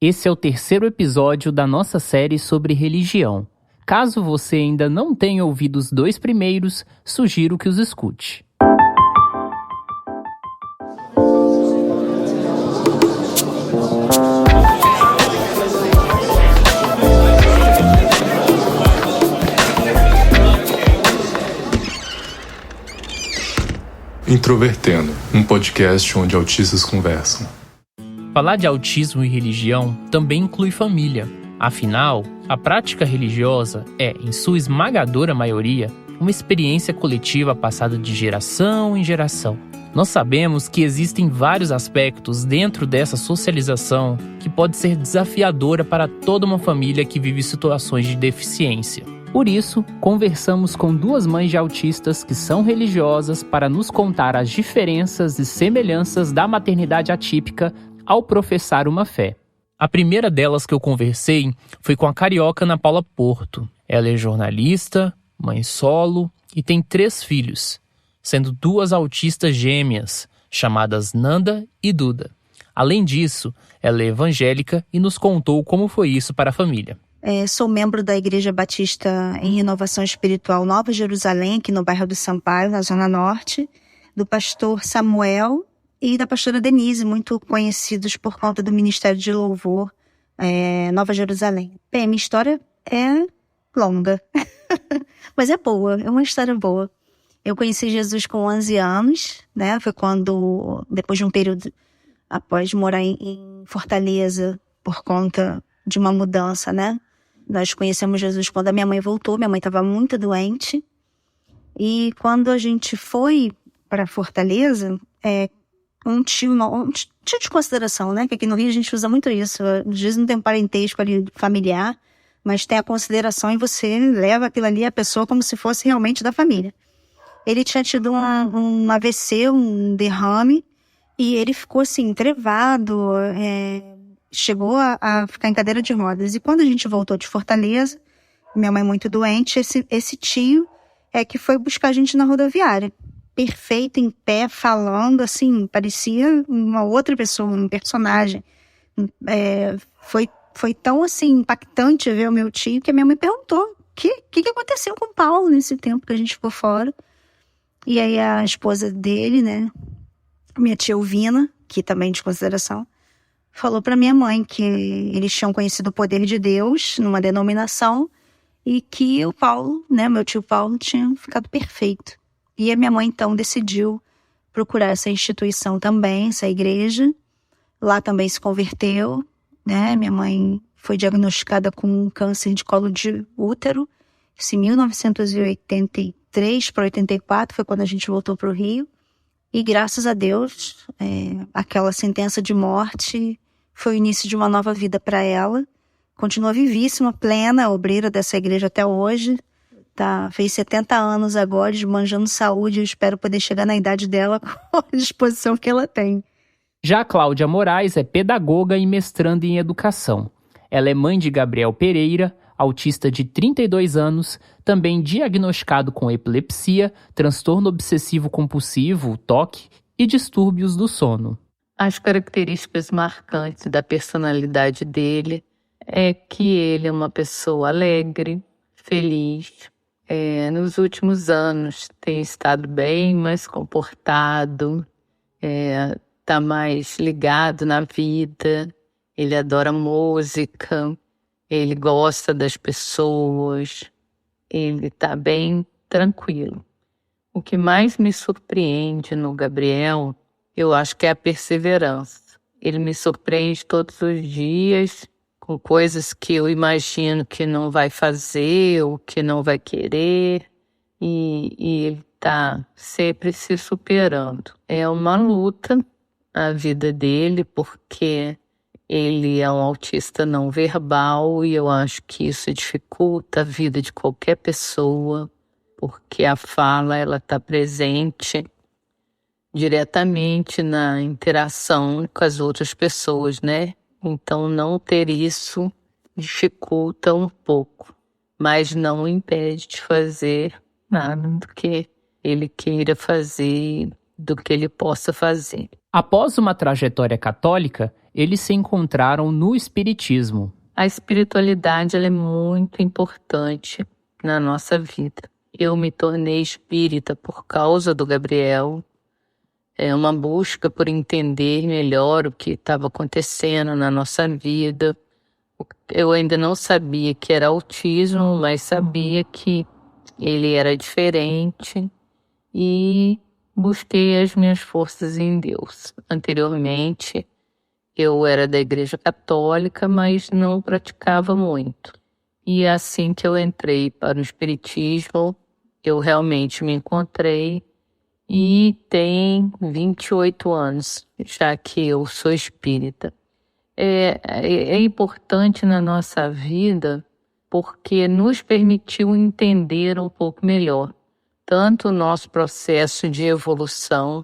Esse é o terceiro episódio da nossa série sobre religião. Caso você ainda não tenha ouvido os 2 primeiros, sugiro que os escute. Introvertendo, um podcast onde autistas conversam. Falar de autismo e religião também inclui família. Afinal, a prática religiosa é, em sua esmagadora maioria, uma experiência coletiva passada de geração em geração. Nós sabemos que existem vários aspectos dentro dessa socialização que pode ser desafiadora para toda uma família que vive situações de deficiência. Por isso, conversamos com 2 mães de autistas que são religiosas para nos contar as diferenças e semelhanças da maternidade atípica ao professar uma fé. A primeira delas que eu conversei foi com a carioca Ana Paula Porto. Ela é jornalista, mãe solo e tem 3 filhos, sendo 2 autistas gêmeas, chamadas Nanda e Duda. Além disso, ela é evangélica e nos contou como foi isso para a família. Sou membro da Igreja Batista em Renovação Espiritual Nova Jerusalém, aqui no bairro do Sampaio, na Zona Norte, do pastor Samuel e da pastora Denise, muito conhecidos por conta do Ministério de Louvor Nova Jerusalém. Bem, minha história é longa, mas é boa, é uma história boa. Eu conheci Jesus com 11 anos, né? Foi quando, depois de um período, após morar em Fortaleza, por conta de uma mudança, né? Nós conhecemos Jesus quando a minha mãe voltou. Minha mãe estava muito doente. E quando a gente foi para Fortaleza, um tio de consideração, né? Que aqui no Rio a gente usa muito isso. Às vezes não tem um parentesco ali familiar, mas tem a consideração e você leva aquilo ali a pessoa como se fosse realmente da família. Ele tinha tido um AVC, um derrame, e ele ficou assim, entrevado, chegou a ficar em cadeira de rodas. E quando a gente voltou de Fortaleza, minha mãe muito doente, esse tio que foi buscar a gente na rodoviária. Perfeito, em pé, falando, assim, parecia uma outra pessoa, um personagem. Foi tão, assim, impactante ver o meu tio, que a minha mãe perguntou o que aconteceu com o Paulo nesse tempo que a gente ficou fora. E aí a esposa dele, né, minha tia Elvina, que também de consideração, falou para minha mãe que eles tinham conhecido o poder de Deus numa denominação e que o Paulo, né, meu tio Paulo, tinha ficado perfeito. E a minha mãe, então, decidiu procurar essa instituição também, essa igreja. Lá também se converteu, né? Minha mãe foi diagnosticada com um câncer de colo de útero. Isso em 1983 para 84, foi quando a gente voltou para o Rio. E graças a Deus, aquela sentença de morte foi o início de uma nova vida para ela. Continua vivíssima, plena, obreira dessa igreja até hoje. Fez 70 anos agora, desmanjando saúde. Eu espero poder chegar na idade dela com a disposição que ela tem. Já a Cláudia Moraes é pedagoga e mestranda em educação. Ela é mãe de Gabriel Pereira, autista de 32 anos, também diagnosticado com epilepsia, transtorno obsessivo-compulsivo, TOC, e distúrbios do sono. As características marcantes da personalidade dele é que ele é uma pessoa alegre, feliz. Nos últimos anos tem estado bem mais comportado, está mais ligado na vida, ele adora música, ele gosta das pessoas, ele está bem tranquilo. O que mais me surpreende no Gabriel, eu acho que é a perseverança. Ele me surpreende todos os dias com coisas que eu imagino que não vai fazer ou que não vai querer, e ele está sempre se superando. É uma luta a vida dele, porque ele é um autista não verbal e eu acho que isso dificulta a vida de qualquer pessoa, porque a fala ela está presente diretamente na interação com as outras pessoas, né? Então não ter isso dificulta um pouco, mas não o impede de fazer nada do que ele queira fazer do que ele possa fazer. Após uma trajetória católica, eles se encontraram no espiritismo. A espiritualidade ela é muito importante na nossa vida. Eu me tornei espírita por causa do Gabriel. É uma busca por entender melhor o que estava acontecendo na nossa vida. Eu ainda não sabia que era autismo, mas sabia que ele era diferente e busquei as minhas forças em Deus. Anteriormente, eu era da Igreja Católica, mas não praticava muito. E assim que eu entrei para o Espiritismo, eu realmente me encontrei e tem 28 anos, já que eu sou espírita. É importante na nossa vida porque nos permitiu entender um pouco melhor tanto o nosso processo de evolução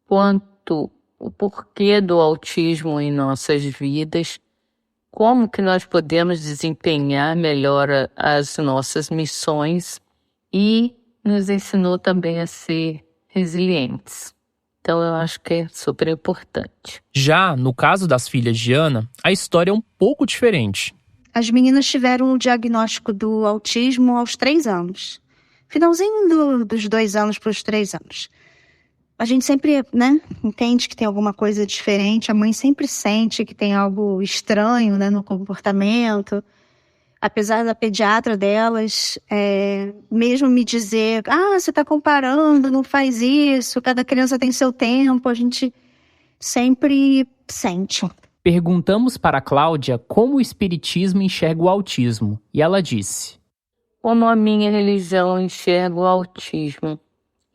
quanto o porquê do autismo em nossas vidas, como que nós podemos desempenhar melhor as nossas missões e nos ensinou também a ser resilientes. Então eu acho que é super importante. Já no caso das filhas de Ana, a história é um pouco diferente. As meninas tiveram o diagnóstico do autismo aos 3 anos. Finalzinho dos 2 anos para os 3 anos. A gente sempre, entende que tem alguma coisa diferente. A mãe sempre sente que tem algo estranho, no comportamento. Apesar da pediatra delas, mesmo me dizer, você está comparando, não faz isso, cada criança tem seu tempo, a gente sempre sente. Perguntamos para a Cláudia como o espiritismo enxerga o autismo, e ela disse: como a minha religião enxerga o autismo?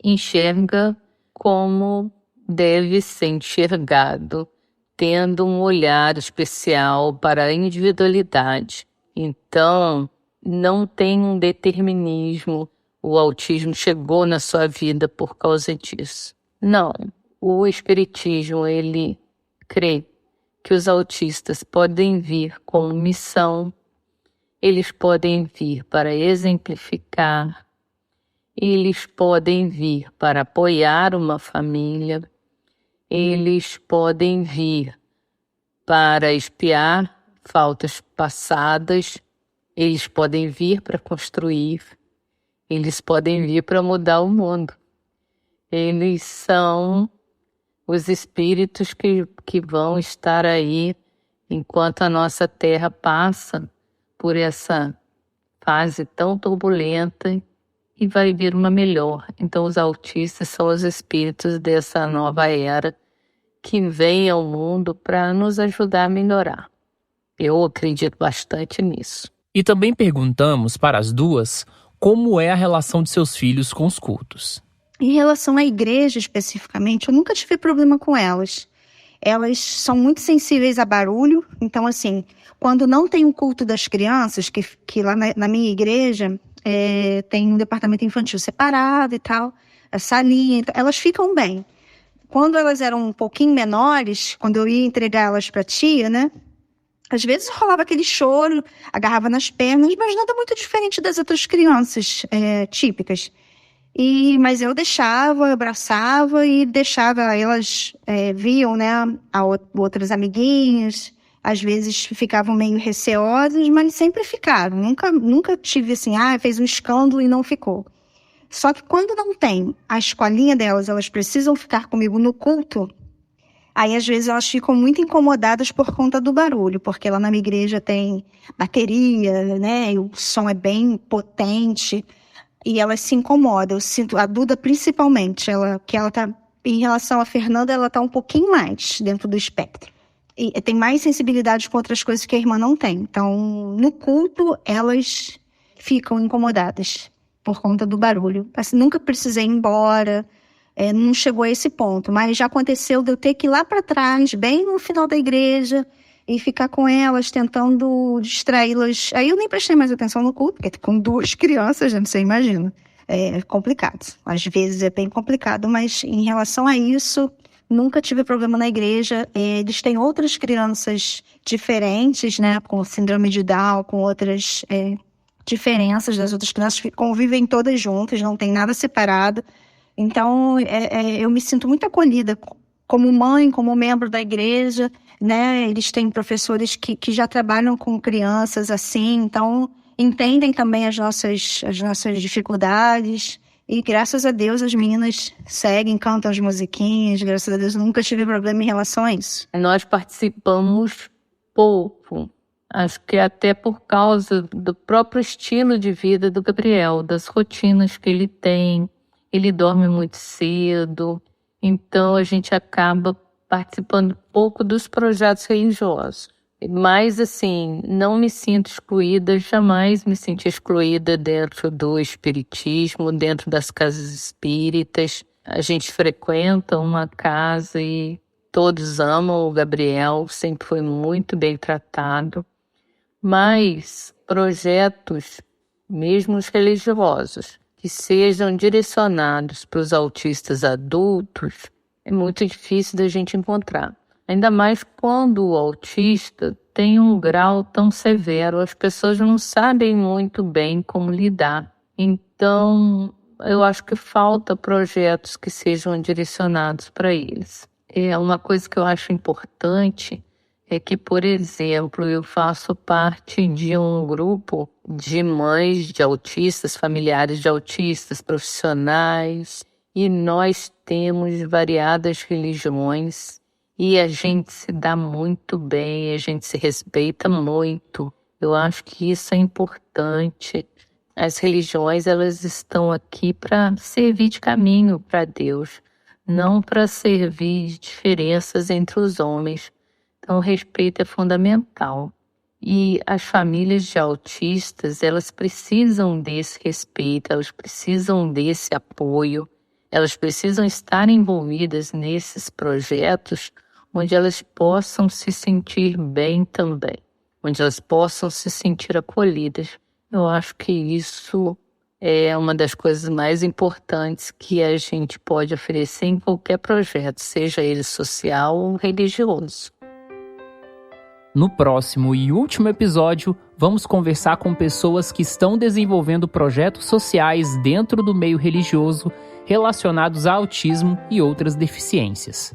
Enxerga como deve ser enxergado, tendo um olhar especial para a individualidade. Então, não tem um determinismo, o autismo chegou na sua vida por causa disso. Não, o espiritismo, ele crê que os autistas podem vir com missão, eles podem vir para exemplificar, eles podem vir para apoiar uma família, eles podem vir para expiar faltas passadas, eles podem vir para construir, eles podem vir para mudar o mundo. Eles são os espíritos que vão estar aí enquanto a nossa terra passa por essa fase tão turbulenta e vai vir uma melhor. Então os autistas são os espíritos dessa nova era que vem ao mundo para nos ajudar a melhorar. Eu acredito bastante nisso. E também perguntamos para as duas como é a relação de seus filhos com os cultos. Em relação à igreja especificamente, eu nunca tive problema com elas. Elas são muito sensíveis a barulho, então assim, quando não tem um culto das crianças, que lá na minha igreja tem um departamento infantil separado e tal, a salinha, então, elas ficam bem. Quando elas eram um pouquinho menores, quando eu ia entregar elas para a tia, às vezes rolava aquele choro, agarrava nas pernas, mas nada muito diferente das outras crianças típicas. Mas eu deixava, abraçava e deixava, elas viam, outras amiguinhas, às vezes ficavam meio receosas, mas sempre ficaram. Nunca tive assim, fez um escândalo e não ficou. Só que quando não tem a escolinha delas, elas precisam ficar comigo no culto, aí às vezes elas ficam muito incomodadas por conta do barulho, porque lá na minha igreja tem bateria, e o som é bem potente. E elas se incomodam. Eu sinto, a Duda principalmente, ela tá, em relação à Fernanda, ela tá um pouquinho mais dentro do espectro. E tem mais sensibilidade com outras coisas que a irmã não tem. Então, no culto, elas ficam incomodadas por conta do barulho. Assim, nunca precisei ir embora, não chegou a esse ponto. Mas já aconteceu de eu ter que ir lá para trás, bem no final da igreja, e ficar com elas, tentando distraí-las. Aí eu nem prestei mais atenção no culto, porque com 2 crianças, você imagina. É complicado. Às vezes é bem complicado, mas em relação a isso, nunca tive problema na igreja. Eles têm outras crianças diferentes, com síndrome de Down, com outras diferenças das outras crianças, convivem todas juntas, não tem nada separado. Então, eu me sinto muito acolhida como mãe, como membro da igreja, né? Eles têm professores que já trabalham com crianças assim, então entendem também as nossas dificuldades. E graças a Deus as meninas seguem, cantam as musiquinhas, graças a Deus nunca tive problema em relação a isso. Nós participamos pouco, acho que até por causa do próprio estilo de vida do Gabriel, das rotinas que ele tem. Ele dorme muito cedo, então a gente acaba participando pouco dos projetos religiosos. Mas, assim, não me sinto excluída, jamais me senti excluída dentro do espiritismo, dentro das casas espíritas. A gente frequenta uma casa e todos amam o Gabriel, sempre foi muito bem tratado. Mas projetos, mesmo os religiosos, que sejam direcionados para os autistas adultos, é muito difícil da gente encontrar. Ainda mais quando o autista tem um grau tão severo, as pessoas não sabem muito bem como lidar. Então, eu acho que falta projetos que sejam direcionados para eles. Uma coisa que eu acho importante é que, por exemplo, eu faço parte de um grupo de mães de autistas, familiares de autistas, profissionais, e nós temos variadas religiões e a gente se dá muito bem, a gente se respeita muito. Eu acho que isso é importante. As religiões, elas estão aqui para servir de caminho para Deus, não para servir diferenças entre os homens. Então, o respeito é fundamental. E as famílias de autistas, elas precisam desse respeito, elas precisam desse apoio, elas precisam estar envolvidas nesses projetos onde elas possam se sentir bem também, onde elas possam se sentir acolhidas. Eu acho que isso é uma das coisas mais importantes que a gente pode oferecer em qualquer projeto, seja ele social ou religioso. No próximo e último episódio, vamos conversar com pessoas que estão desenvolvendo projetos sociais dentro do meio religioso relacionados a autismo e outras deficiências.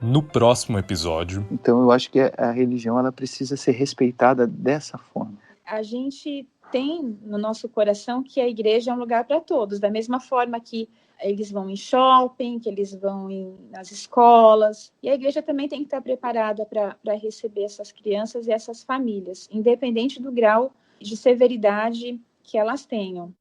No próximo episódio... Então eu acho que a religião ela precisa ser respeitada dessa forma. A gente tem no nosso coração que a igreja é um lugar para todos, da mesma forma que eles vão em shopping, que eles vão nas escolas. E a igreja também tem que estar preparada para receber essas crianças e essas famílias, independente do grau de severidade que elas tenham.